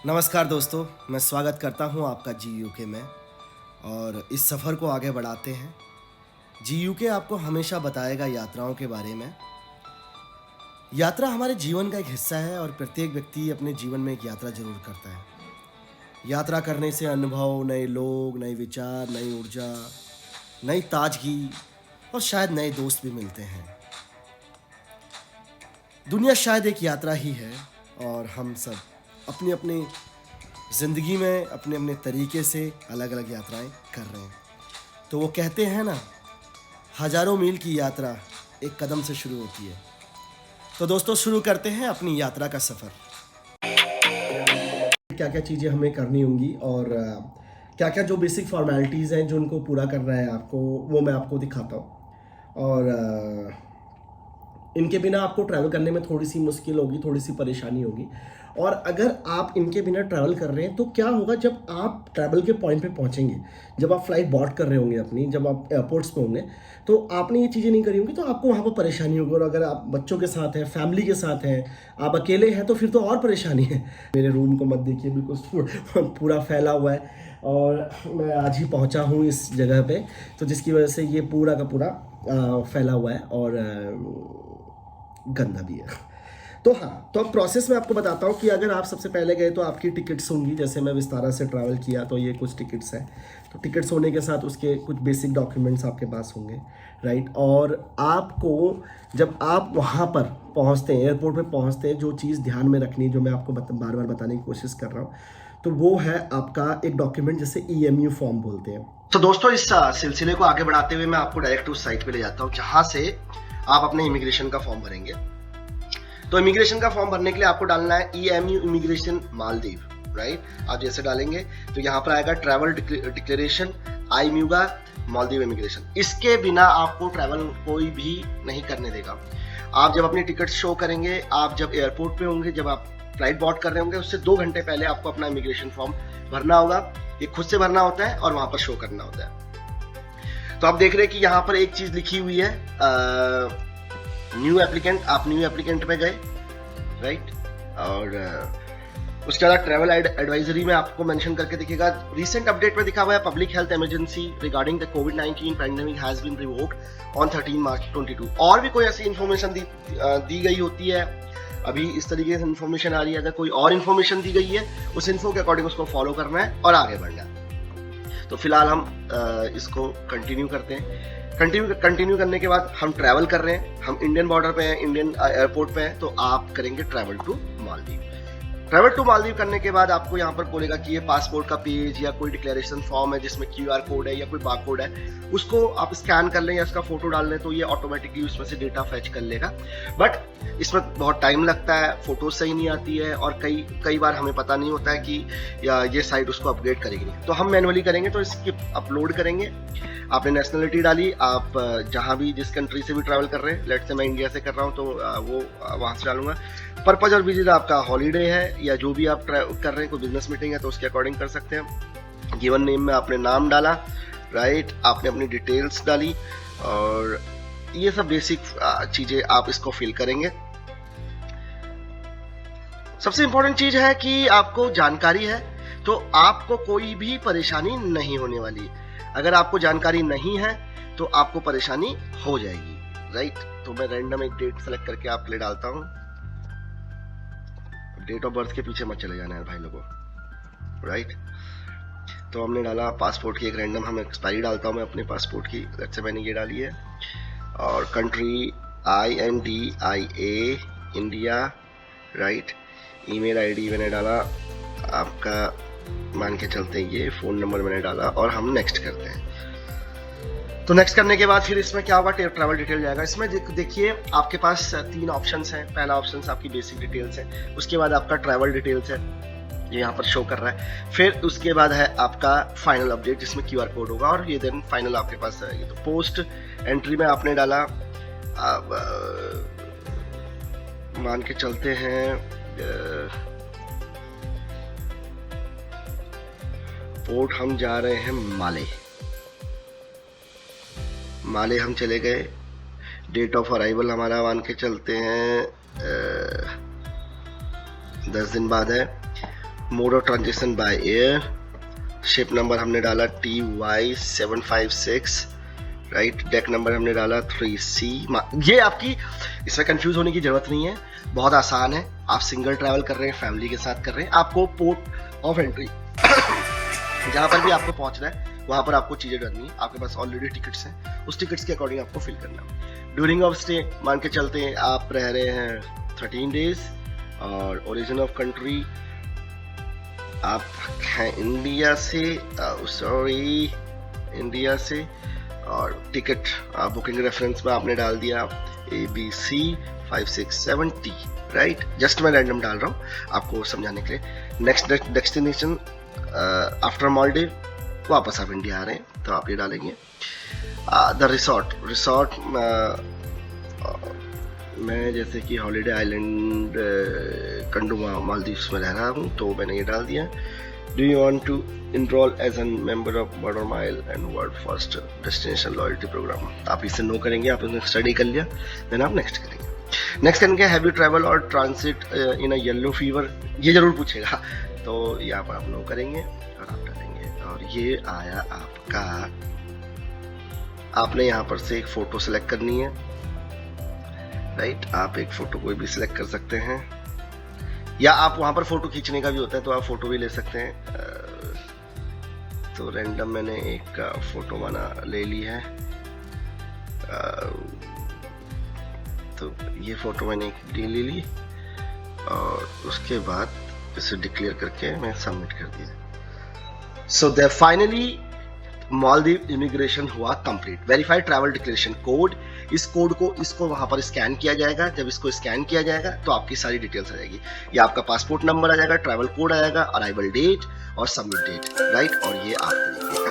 नमस्कार दोस्तों, मैं स्वागत करता हूं आपका जी यूके में। और इस सफ़र को आगे बढ़ाते हैं। जी यूके आपको हमेशा बताएगा यात्राओं के बारे में। यात्रा हमारे जीवन का एक हिस्सा है और प्रत्येक व्यक्ति अपने जीवन में एक यात्रा जरूर करता है। यात्रा करने से अनुभव, नए लोग, नए विचार, नई ऊर्जा, नई ताजगी और शायद नए दोस्त भी मिलते हैं। दुनिया शायद एक यात्रा ही है और हम सब अपनी अपनी ज़िंदगी में अपने अपने तरीके से अलग अलग यात्राएं कर रहे हैं। तो वो कहते हैं ना, हजारों मील की यात्रा एक कदम से शुरू होती है। तो दोस्तों, शुरू करते हैं अपनी यात्रा का सफ़र। क्या क्या चीज़ें हमें करनी होंगी और क्या क्या जो बेसिक फॉर्मेलिटीज़ हैं जो उनको पूरा करना है आपको, वो मैं आपको दिखाता हूँ। और इनके बिना आपको ट्रैवल करने में थोड़ी सी मुश्किल होगी, थोड़ी सी परेशानी होगी। और अगर आप इनके बिना ट्रैवल कर रहे हैं तो क्या होगा, जब आप ट्रैवल के पॉइंट पे पहुंचेंगे, जब आप फ्लाइट बोर्ड कर रहे होंगे अपनी, जब आप एयरपोर्ट्स पे होंगे, तो आपने ये चीज़ें नहीं करी होंगी तो आपको वहाँ पर परेशानी होगी। और अगर आप बच्चों के साथ हैं, फैमिली के साथ हैं, आप अकेले हैं, तो फिर तो और परेशानी है। मेरे रूम को मत देखिए, बिल्कुल पूरा फैला हुआ है और मैं आज ही पहुँचा हूँ इस जगह पर, तो जिसकी वजह से ये पूरा का पूरा फैला हुआ है और गंदा भी है। तो हाँ, तो अब प्रोसेस में आपको बताता हूँ कि अगर आप सबसे पहले गए तो आपकी टिकट्स होंगी। जैसे मैं विस्तारा से ट्रैवल किया तो ये कुछ टिकट्स हैं। तो टिकट्स होने के साथ उसके कुछ बेसिक डॉक्यूमेंट्स आपके पास होंगे, राइट। और आपको जब आप वहाँ पर पहुँचते हैं, एयरपोर्ट पे पहुँचते हैं, जो चीज़ ध्यान में रखनी है, जो मैं आपको बार बार बताने की कोशिश कर रहा हूँ, तो वो है आपका एक डॉक्यूमेंट जिसे EMU फॉर्म बोलते हैं। तो दोस्तों, इस सिलसिले को आगे बढ़ाते हुए मैं आपको डायरेक्ट उस साइट पे ले जाता हूँ जहाँ से आप अपने इमिग्रेशन का फॉर्म भरेंगे। तो इमिग्रेशन का फॉर्म भरने के लिए आपको डालना है EMU इमिग्रेशन मालदीव, राइट। आप जैसे डालेंगे तो यहाँ पर आएगा travel declaration IMUGA Maldives immigration. इसके बिना आपको ट्रैवल कोई भी नहीं करने देगा। आप जब अपनी टिकट शो करेंगे, आप जब एयरपोर्ट पे होंगे, जब आप फ्लाइट बोर्ड कर रहे होंगे, उससे 2 घंटे पहले आपको अपना इमिग्रेशन फॉर्म भरना होगा। ये खुद से भरना होता है और वहां पर शो करना होता है। तो आप देख रहे हैं कि यहाँ पर एक चीज लिखी हुई है, न्यू एप्लीकेंट। आप न्यू एप्लीकेंट पे गए, राइट। और उसके बाद ट्रैवल एडवाइजरी में आपको मेंशन करके दिखेगा, रिसेंट अपडेट में दिखा हुआ है, public health emergency regarding the कोविड-19 pandemic has been revoked on 13 March 2022। और भी कोई ऐसी इन्फॉर्मेशन दी गई होती है, अभी इस तरीके से इन्फॉर्मेशन आ रही है। अगर कोई और इन्फॉर्मेशन दी गई है, उस इन्फो के अकॉर्डिंग उसको फॉलो करना है और आगे बढ़ना है। तो फिलहाल हम इसको कंटिन्यू करते हैं। कंटिन्यू करने के बाद हम ट्रैवल कर रहे हैं, हम इंडियन बॉर्डर पे हैं, इंडियन एयरपोर्ट पे हैं, तो आप करेंगे travel to Maldives. Travel to Maldives करने के बाद आपको यहाँ पर बोलेगा कि ये पासपोर्ट का पेज या कोई डिक्लेरेशन फॉर्म है जिसमें QR कोड है या कोई बार कोड है, उसको आप स्कैन कर लें या इसका फोटो डाल लें, तो ये ऑटोमेटिकली उसमें से डेटा फैच कर लेगा। बट इसमें बहुत टाइम लगता है, फोटो सही नहीं आती है और कई बार हमें पता नहीं होता है कि ये साइट उसको अपग्रेड करेगी। तो हम मैनुअली करेंगे, तो इसकी अपलोड करेंगे। आपने नेशनलिटी डाली, आप जहाँ भी जिस कंट्री से भी ट्रैवल कर रहे हैं, लेट्स से मैं इंडिया से कर रहा हूँ तो वो वहाँ से डालूंगा। पर्पज और विजिट आपका हॉलीडे है या जो भी आप कर रहे हैं, कोई बिजनेस मीटिंग है तो उसके अकॉर्डिंग कर सकते हैं। गिवन नेम में आपने नाम डाला, राइट, आपने अपनी डिटेल्स डाली और ये सब बेसिक चीजें आप इसको फिल करेंगे। सबसे इंपॉर्टेंट चीज है कि आपको जानकारी है तो आपको कोई भी परेशानी नहीं होने वाली। अगर आपको जानकारी नहीं है तो आपको परेशानी हो जाएगी, राइट। तो मैं रैंडम एक डेट सेलेक्ट करके आपके लिए डालता हूं। डेट ऑफ बर्थ के पीछे मत चले जाना है भाई लोगों, राइट। तो हमने डाला पासपोर्ट की एक रैंडम, हम एक्सपायरी डालता हूं मैं अपने पासपोर्ट की, जैसे मैंने ये डाली है। और country INDIA India, right. Email ID मैंने डाला आपका, मान के चलते हैं ये फोन नंबर मैंने डाला और हम नेक्स्ट करते हैं। तो नेक्स्ट करने के बाद फिर इसमें क्या होगा, ट्रैवल डिटेल जाएगा। इसमें देखिए आपके पास 3 ऑप्शंस हैं। पहला ऑप्शन आपकी बेसिक डिटेल्स है, उसके बाद आपका ट्रैवल डिटेल्स है, ये यहाँ पर शो कर रहा है। फिर उसके बाद है आपका फाइनल अपडेट जिसमें QR कोड होगा और ये देन फाइनल आपके पास है। ये तो पोस्ट एंट्री में आपने डाला, अब मान के चलते हैं पोर्ट हम जा रहे हैं माले हम चले गए। डेट ऑफ अराइवल हमारा मान के चलते हैं 10 दिन बाद है। Mode of transaction by air, ship number हमने डाला TY756, राइट, डेक नंबर हमने डाला 3C। ये आपकी इसमें कंफ्यूज होने की जरूरत नहीं है, बहुत आसान है। आप सिंगल ट्रैवल कर रहे हैं, फैमिली के साथ कर रहे हैं, आपको पोर्ट ऑफ एंट्री जहां पर भी आपको पहुंचना है वहां पर आपको चीजें करनी है। आपके पास ऑलरेडी टिकट्स हैं, उस टिकट्स के अकॉर्डिंग आपको फिल करना है। ड्यूरिंग ऑफ स्टे मान के चलते हैं आप रह रहे हैं 13 डेज, और ओरिजिन ऑफ कंट्री आप हैं इंडिया से, सॉरी इंडिया से, और टिकट बुकिंग रेफरेंस में आपने डाल दिया ABC 567T, राइट। जस्ट मैं रैंडम डाल रहा हूँ आपको समझाने के लिए। नेक्स्ट डेस्टिनेशन आफ्टर मालदीव, वापस आप इंडिया आ रहे हैं तो आप ये डालेंगे द रिसोर्ट मैं जैसे कि हॉलीडे आइलैंड कंडुमा मालदीव्स में रह रहा हूँ तो मैंने ये डाल दिया। Do you want to enroll as an member of border mile and world first destination loyalty program, आप इसे नो करेंगे, आपने स्टडी कर लिया, देन आप नेक्स्ट करेंगे। नेक्स्ट करेंगे हैव यू ट्रैवल और ट्रांसिट इन अ येलो फीवर, ये जरूर पूछेगा, तो यहाँ पर आप नो करेंगे और आप डालेंगे। और ये आया आपका, आपने यहाँ पर से एक फोटो सेलेक्ट करनी है, राइट। आप एक फोटो कोई भी सिलेक्ट कर सकते हैं, या आप वहां पर फोटो खींचने का भी होता है तो आप फोटो भी ले सकते हैं। तो रैंडम मैंने एक फोटो बना ले ली है, तो ये फोटो मैंने ले ली और उसके बाद इसे डिक्लेयर करके मैं सबमिट कर दिया। So there finally Maldives immigration हुआ complete. Verified travel declaration code, इस कोड को इसको वहां पर स्कैन किया जाएगा। जब इसको स्कैन किया जाएगा तो आपकी सारी डिटेल्स आ जाएगी। ये आपका पासपोर्ट नंबर आ जाएगा, ट्रैवल कोड आ जाएगा, अराइवल डेट और सबमिट डेट, राइट। और ये आप करेंगे